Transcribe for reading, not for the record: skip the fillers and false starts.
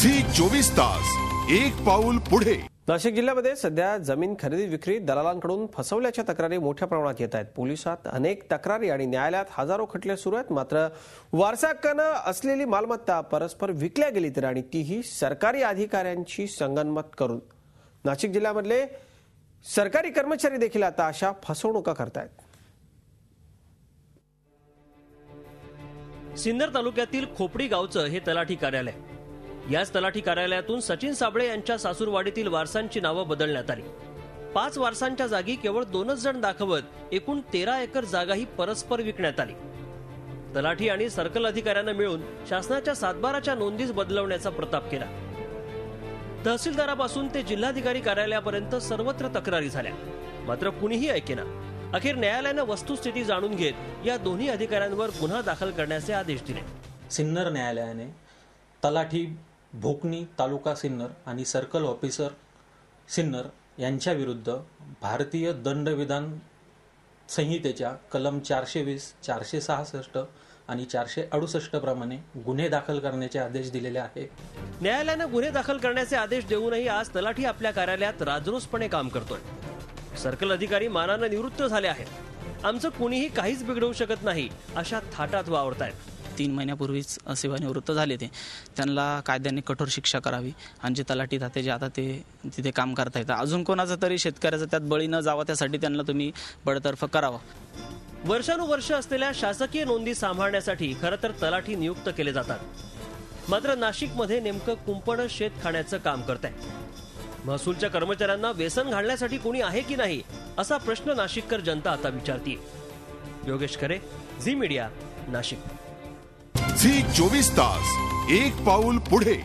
Zee 24 तास एक पाऊल पुढे। नाशिक जिल्ह्यामध्ये सध्या जमीन खरेदी विक्री दलालांकडून फसवल्याच्या तक्रारी मोठ्या प्रमाणात येत आहेत। पोलिसात अनेक तक्रारी आणि न्यायालयात हजारो खटले सुरू आहेत। मात्र वारसा हक्काने असलेली मालमत्ता परस्पर विकल्या गेली तर आणि तीही सरकारी अधिकाऱ्यांची संगनमत करून नाशिक जिल्ह्यामधले सरकारी कर्मचारी देखील आता अशा फसवणुका करतायत। सिन्नर तालुक्यातील खोपडी गावचं हे तलाठी कार्यालय। याच तलाठी कार्यालयातून सचिन साबळे यांच्या सासूरवाडीतील वारसांची नावं बदलण्यात आली। 5 वारसांच्या जागी केवळ 2च जण दाखवत एकूण 13 एकर जागाही परस्पर विकण्यात आली। तलाठी आणि सर्कल अधिकाऱ्यांना मिळून शासनाच्या 7/12च्या नोंदीस बदलवण्याचा प्रताप केला। तहसीलदारापासून ते जिल्हाधिकारी कार्यालयापर्यंत सर्वत्र तक्रारी झाल्या, मात्र कुणीही ऐकेना। अखेर न्यायालयाने वस्तुस्थिती जाणून घेत या दोन्ही अधिकाऱ्यांवर गुन्हा दाखल करण्याचे आदेश दिले। सिन्नर न्यायालयाने तलाठी भोकनी तालुका सिन्नर आणि सर्कल ऑफिसर सिन्नर यांच्या विरुद्ध भारतीय दंडविधान संहितेच्या कलम 420, 466 आणि 468 प्रमाणे गुन्हे दाखल करण्याचे आदेश दिलेले आहेत। न्यायालयाने गुन्हे दाखल करण्याचे आदेश देऊनही आज तलाठी आपल्या कार्यालयात राजरोसपणे काम करतोय। सर्कल अधिकारी मानाने निवृत्त झाले आहेत। आमचं कुणीही काहीच बिघडवू शकत नाही अशा थाटात वावरतायत। 3 महिन्यापूर्वीच सेवानिवृत्त झाले ते, त्यांना कायद्याने कठोर शिक्षा करावी आणि जे तलाठी ताते जे आता ते तिथे काम करतायत, अजून कोणाचा तरी शेतकऱ्याचा त्यात बळी न जावा त्यासाठी त्यांना तुम्ही बडतर्फ करावा। वर्षानुवर्ष असलेल्या शासकीय नोंदी सांभाळण्यासाठी खरं तर तलाठी नियुक्त केले जातात। मात्र नाशिकमध्ये नेमकं कुंपण शेत खाण्याचं काम करताय। महसूलच्या कर्मचाऱ्यांना व्यसन घालण्यासाठी कोणी आहे की नाही असा प्रश्न नाशिककर जनता आता विचारतीये। योगेश खरे, झी मीडिया, नाशिक। झी 24 तास एक पाऊल पुढे।